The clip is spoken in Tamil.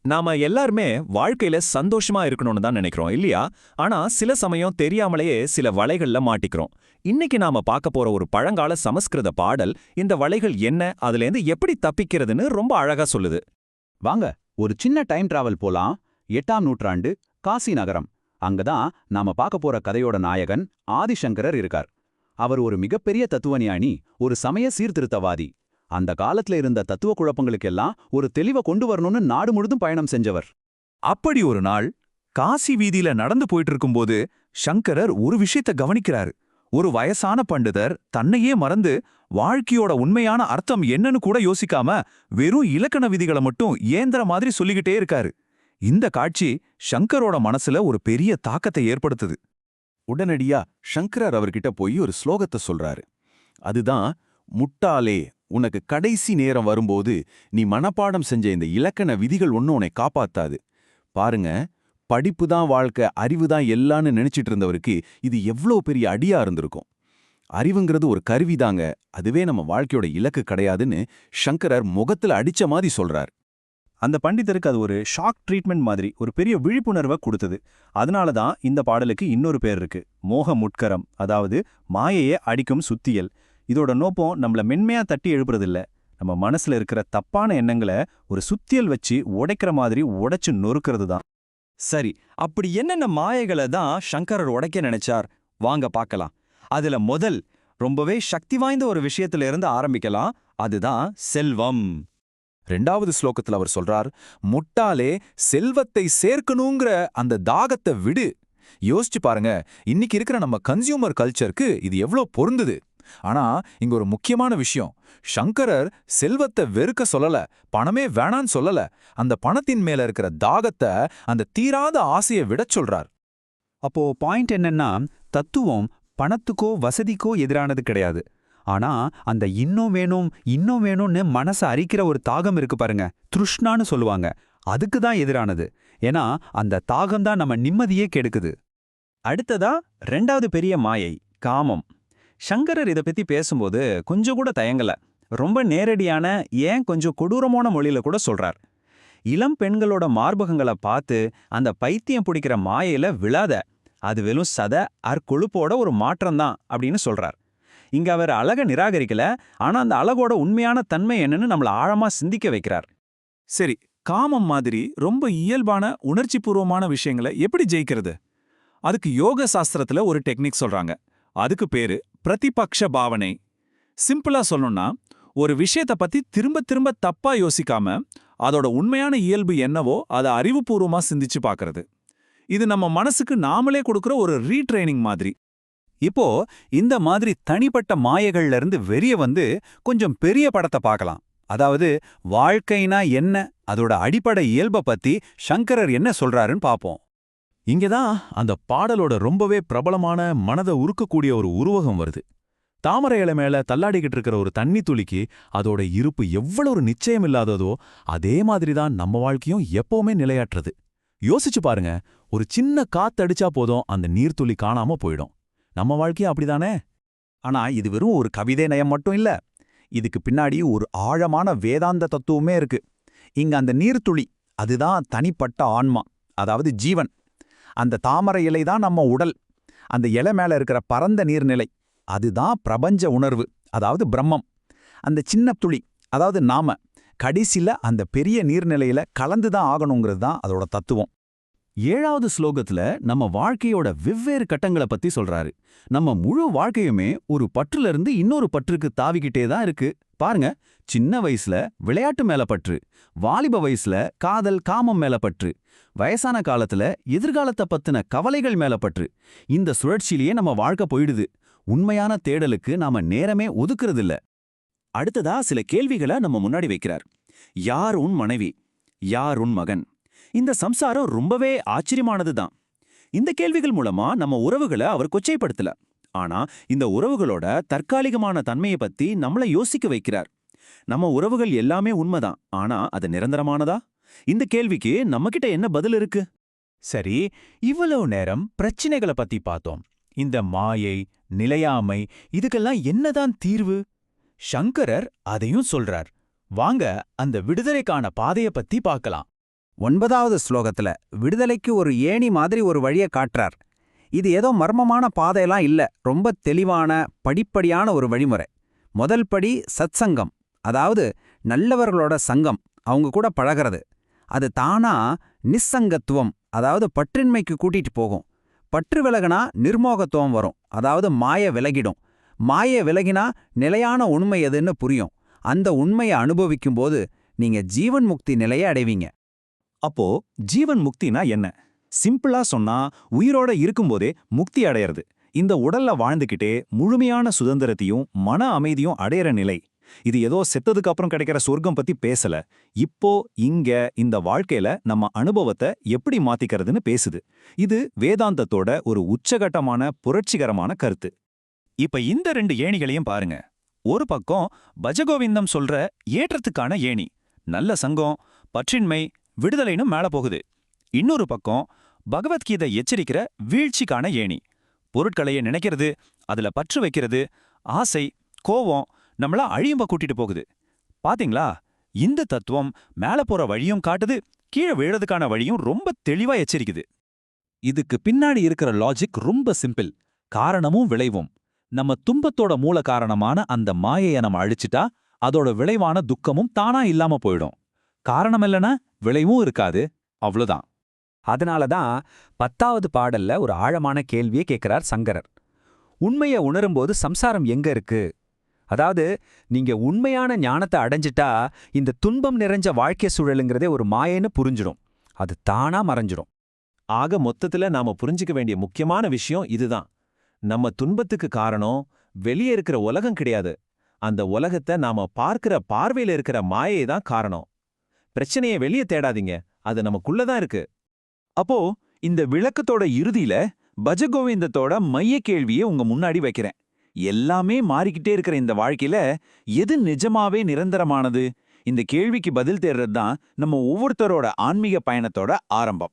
நாம எல்லாருமே வாழ்க்கையில சந்தோஷமா இருக்கணும்னு தான் நினைக்கிறோம் இல்லையா? ஆனா சில சமயம் தெரியாமலேயே சில வலைகள்ல மாட்டிக்கிறோம். இன்னைக்கு நாம பார்க்க போற ஒரு பழங்கால சமஸ்கிருத பாடல் இந்த வலைகள் என்ன, அதுலேருந்து எப்படி தப்பிக்கிறதுன்னு ரொம்ப அழகா சொல்லுது. வாங்க, ஒரு சின்ன டைம் டிராவல் போலாம். 8ஆம் நூற்றாண்டு காசி நகரம். அங்கதான் நாம பார்க்க போற கதையோட நாயகன் ஆதிசங்கரர் இருக்கார். அவர் ஒரு மிகப்பெரிய தத்துவஞானி, ஒரு சமய சீர்திருத்தவாதி. அந்த காலத்துல இருந்த தத்துவ குழப்பங்களுக்கெல்லாம் ஒரு தெளிவை கொண்டு வரணும்னு நாடு முழுதும் பயணம் செஞ்சவர். அப்படி ஒரு நாள் காசி வீதியில நடந்து போயிட்டு இருக்கும்போது சங்கரர் ஒரு விஷயத்த கவனிக்கிறாரு. ஒரு வயசான பண்டிதர் தன்னையே மறந்து வாழ்க்கையோட உண்மையான அர்த்தம் என்னன்னு கூட யோசிக்காம வெறும் இலக்கண விதிகளை மட்டும் ஏந்திர மாதிரி சொல்லிக்கிட்டே இருக்காரு. இந்த காட்சி சங்கரோட மனசுல ஒரு பெரிய தாக்கத்தை ஏற்படுத்துது. உடனடியா சங்கரர் அவர்கிட்ட போய் ஒரு ஸ்லோகத்தை சொல்றாரு. அதுதான், முட்டாளே, உனக்கு கடைசி நேரம் வரும்போது நீ மனப்பாடம் செஞ்ச இந்த இலக்கண விதிகள் ஒன்னும் உன்னை காப்பாத்தாது. பாருங்க, படிப்பு தான் வாழ்க்கை, அறிவு தான் எல்லான்னு நினைச்சிட்டு இருந்தவருக்கு இது எவ்வளோ பெரிய அடியா இருந்திருக்கும். அறிவுங்கிறது ஒரு கருவிதாங்க, அதுவே நம்ம வாழ்க்கையோட இலக்கு கிடையாதுன்னு சங்கரர் முகத்துல அடிச்ச மாதிரி சொல்றார். அந்த பண்டிதருக்கு அது ஒரு ஷாக் ட்ரீட்மெண்ட் மாதிரி ஒரு பெரிய விழிப்புணர்வை கொடுத்தது. அதனால தான் இந்த பாடலுக்கு இன்னொரு பேர் இருக்கு, மோக முட்கரம், அதாவது மாயையே அடிக்கும் சுத்தியல். இதோட நோக்கம் நம்மள மென்மையா தட்டி எழுப்புறதில்ல, நம்ம மனசுல இருக்கிற தப்பான எண்ணங்களை ஒரு சுத்தியல் வச்சு உடைக்கிற மாதிரி உடைச்சு நொறுக்கிறது தான். சரி, அப்படி என்னென்ன மாயைகளை தான் சங்கரர் உடைக்க நினைச்சார்? வாங்க பார்க்கலாம். அதுல முதல் ரொம்பவே சக்தி வாய்ந்த ஒரு விஷயத்துல இருந்து ஆரம்பிக்கலாம். அதுதான் செல்வம். 2வது ஸ்லோகத்துல அவர் சொல்றார், முட்டாளே, செல்வத்தை சேர்க்கணுங்கிற அந்த தாகத்தை விடு. யோசிச்சு பாருங்க, இன்னைக்கு இருக்கிற நம்ம கன்சியூமர் கல்ச்சருக்கு இது எவ்வளோ பொருந்துது. ஆனா இங்க ஒரு முக்கியமான விஷயம், சங்கரர் செல்வத்தை வெறுக்க சொல்லல, பணமே வேணான்னு சொல்லல, அந்த பணத்தின் மேல இருக்கிற தாகத்தை, அந்த தீராத ஆசையை விடச் சொல்றார். அப்போ பாயிண்ட் என்னன்னா, தத்துவம் பணத்துக்கோ வசதிக்கோ எதிரானது கிடையாது. ஆனா அந்த இன்னும் வேணும்னு மனசை அரிக்கிற ஒரு தாகம் இருக்கு பாருங்க, திருஷ்ணான்னு சொல்லுவாங்க, அதுக்கு தான் எதிரானது. ஏன்னா அந்த தாகம் தான் நம்ம நிம்மதியே கெடுக்குது. அடுத்ததா 2வது பெரிய மாயை, காமம். சங்கரர் இதை பத்தி பேசும்போது கொஞ்சம் கூட தயங்கல, ரொம்ப நேரடியான, ஏன் கொஞ்சம் கொடூரமான மொழியில கூட சொல்றார். இளம் பெண்களோட மார்பகங்களை பார்த்து அந்த பைத்தியம் பிடிக்கிற மாயையில விழாத, அது வெறும் கொழுப்போட ஒரு மாற்றம்தான் அப்படின்னு சொல்றார். இங்க அவர் அழக நிராகரிக்கல, ஆனா அந்த அழகோட உண்மையான தன்மை என்னன்னு நம்மள ஆழமா சிந்திக்க வைக்கிறார். சரி, காமம் மாதிரி ரொம்ப இயல்பான உணர்ச்சிபூர்வமான விஷயங்களை எப்படி ஜெயிக்கிறது? அதுக்கு யோக சாஸ்திரத்துல ஒரு டெக்னிக் சொல்றாங்க. அதுக்கு பேரு பிரதிபக்ஷ பாவனை. சிம்பிளா சொல்லணும்னா, ஒரு விஷயத்தை பத்தி திரும்ப திரும்ப தப்பா யோசிக்காம அதோட உண்மையான இயல்பு என்னவோ அதை அறிவுபூர்வமா சிந்திச்சு பார்க்கறது. இது நம்ம மனசுக்கு நாமளே கொடுக்குற ஒரு ரீட்ரைனிங் மாதிரி. இப்போ இந்த மாதிரி தனிப்பட்ட மாயைகள்ல இருந்து வெளிய வந்து கொஞ்சம் பெரிய படத்தை பார்க்கலாம். அதாவது வாழ்க்கைனா என்ன, அதோட அடிப்படை இயல்பை பத்தி சங்கரர் என்ன சொல்றாருன்னு பார்ப்போம். இங்கதான் அந்த பாடலோட ரொம்பவே பிரபலமான மனதை உருக்கக்கூடிய ஒரு உருவகம் வருது. தாமரை இலை மேல தள்ளாடிக்கிட்டு இருக்கிற ஒரு தண்ணி துளிக்கு அதோட இருப்பு எவ்வளவு ஒரு நிச்சயம் இல்லாததோ, அதே மாதிரிதான் நம்ம வாழ்க்கையும் எப்பவுமே நிலையாற்றுது. யோசிச்சு பாருங்க, ஒரு சின்ன காத்தடிச்சா போதும் அந்த நீர்த்துளி காணாம போயிடும். நம்ம வாழ்க்கையும் அப்படிதானே? ஆனா இது வெறும் ஒரு கவிதை நயம் மட்டும் இல்ல, இதுக்கு பின்னாடி ஒரு ஆழமான வேதாந்த தத்துவமே இருக்கு. இங்க அந்த நீர்த்துளி, அதுதான் தனிப்பட்ட ஆன்மா, அதாவது ஜீவன். அந்த தாமரை இலை தான் நம்ம உடல். அந்த இலை மேல இருக்கிற பரந்த நீர்நிலை, அதுதான் பிரபஞ்ச உணர்வு, அதாவது பிரம்மம். அந்த சின்ன துளி, அதாவது நாம, கடைசில அந்த பெரிய நீர்நிலையில கலந்துதான் ஆகணுங்கிறது தான் அதோட தத்துவம். 7வது ஸ்லோகத்துல நம்ம வாழ்க்கையோட வெவ்வேறு கட்டங்களை பத்தி சொல்றாரு. நம்ம முழு வாழ்க்கையுமே ஒரு பற்றுல இருந்து இன்னொரு பற்றுக்கு தாவிக்கிட்டே தான் இருக்கு. பாருங்க, சின்ன வயசுல விளையாட்டு மேல பற்று, வாலிப வயசுல காதல் காமம் மேல பற்று, வயசான காலத்துல எதிர்காலத்தை பத்தின கவலைகள் மேல பற்று. இந்த சுழற்சியிலேயே நம்ம வாழ்க்கை போயிடுது. உண்மையான தேடலுக்கு நாம நேரமே ஒதுக்குறதில்ல. அடுத்ததா சில கேள்விகளை நம்ம முன்னாடி வைக்கிறார். யார் உன் மனைவி? யார் உன் மகன்? இந்த சம்சாரம் ரொம்பவே ஆச்சரியமானது தான். இந்த கேள்விகள் மூலமா நம்ம உறவுகளை அவர் கொச்சைப்படுத்தல, ஆனா இந்த உறவுகளோட தற்காலிகமான தன்மையை பத்தி நம்மள யோசிக்க வைக்கிறார். நம்ம உறவுகள் எல்லாமே உண்மைதான், ஆனா அது நிரந்தரமானதா? இந்த கேள்விக்கு நம்மகிட்ட என்ன பதில் இருக்கு? சரி, இவ்வளவு நேரம் பிரச்சனைகளை பத்தி பார்த்தோம். இந்த மாயை, நிலையாமை, இதுக்கெல்லாம் என்னதான் தீர்வு? சங்கரர் அதையும் சொல்றார். வாங்க அந்த விடுதலைக்கான பாதையை பத்தி பார்க்கலாம். 9வது ஸ்லோகத்துல விடுதலைக்கு ஒரு ஏணி மாதிரி ஒரு வழியை காட்டுறார். இது ஏதோ மர்மமான பாதையெல்லாம் இல்ல, ரொம்ப தெளிவான படிப்படியான ஒரு வழிமுறை. முதல் படி சத்சங்கம், அதாவது நல்லவர்களோட சங்கம், அவங்க கூட பழகிறது. அது தானா நிஸ்ஸங்கத்துவம், அதாவது பற்றின்மைக்கு கூட்டிட்டு போகும். பற்று விலகினா நிர்மோகத்துவம் வரும், அதாவது மாய விலகிடும். மாய விலகினா நிலையான உண்மை எதுன்னு புரியும். அந்த உண்மையை அனுபவிக்கும்போது நீங்க ஜீவன் முக்தி நிலையை அடைவீங்க. அப்போ ஜீவன் முக்தினா என்ன? சிம்பிளா சொன்னா உயிரோட இருக்கும்போதே முக்தி அடையறது. இந்த உடல்ல வாழ்ந்துகிட்டே முழுமையான சுதந்திரத்தையும் மன அமைதியும் அடையற நிலை. இது ஏதோ செத்ததுக்கு அப்புறம் கிடைக்கிற சொர்க்கம் பத்தி பேசல. இப்போ இங்க இந்த வாழ்க்கையில நம்ம அனுபவத்தை எப்படி மாத்திக்கிறதுன்னு பேசுது. இது வேதாந்தத்தோட ஒரு உச்சகட்டமான புரட்சிகரமான கருத்து. இப்ப இந்த 2 ஏணிகளையும் பாருங்க. ஒரு பக்கம் பஜகோவிந்தம் சொல்ற ஏற்றத்துக்கான ஏணி, நல்ல சங்கம், பற்றின்மை, விடுதலைன்னு மேல போகுது. இன்னொரு பக்கம் பகவத்கீதை எச்சரிக்கிற வீழ்ச்சிக்கான ஏணி, பொருட்களையே நினைக்கிறது, அதுல பற்று வைக்கிறது, ஆசை, கோவம் நம்மள அழியும்ப கூட்டிட்டு போகுது. பாத்தீங்களா? இந்த தத்துவம் மேல போற வழியும் காட்டுது, கீழே விழறதுக்கான வழியும் ரொம்ப தெளிவா எச்சரிக்குது. இதுக்கு பின்னாடி இருக்கிற லாஜிக் ரொம்ப சிம்பிள். காரணமும் விளைவும். நம்ம துன்பத்தோட மூல காரணமான அந்த மாயையை நம்ம அழிச்சிட்டா அதோட விளைவான துக்கமும் தானா இல்லாம போயிடும். காரணம் இல்லைன்னா விளைவும் இருக்காது. அவ்வளவுதான். அதனால தான் 10வது பாடல்ல ஒரு ஆழமான கேள்வியை கேட்கிறார் சங்கரர். உண்மையை உணரும்போது சம்சாரம் எங்க இருக்கு? அதாவது நீங்க உண்மையான ஞானத்தை அடைஞ்சிட்டா இந்த துன்பம் நிறைஞ்ச வாழ்க்கை சூழலுங்கிறதே ஒரு மாயைன்னு புரிஞ்சிடும். அது தானா மறைஞ்சிடும். ஆக மொத்தத்துல நாம புரிஞ்சுக்க வேண்டிய முக்கியமான விஷயம் இதுதான். நம்ம துன்பத்துக்கு காரணம் வெளியே இருக்கிற உலகம் கிடையாது. அந்த உலகத்தை நாம பார்க்கிற பார்வையில இருக்கிற மாயை தான் காரணம். பிரச்சனையை வெளியே தேடாதீங்க, அது நமக்குள்ளதான் இருக்கு. அப்போ இந்த விளக்கத்தோட இறுதியில பஜகோவிந்தத்தோட மைய கேள்வியை உங்க முன்னாடி வைக்கிறேன். எல்லாமே மாறிக்கிட்டே இருக்கிற இந்த வாழ்க்கையில எது நிஜமாவே நிரந்தரமானது? இந்த கேள்விக்கு பதில் தேடுறது தான் நம்ம ஒவ்வொருத்தரோட ஆன்மீக பயணத்தோட ஆரம்பம்.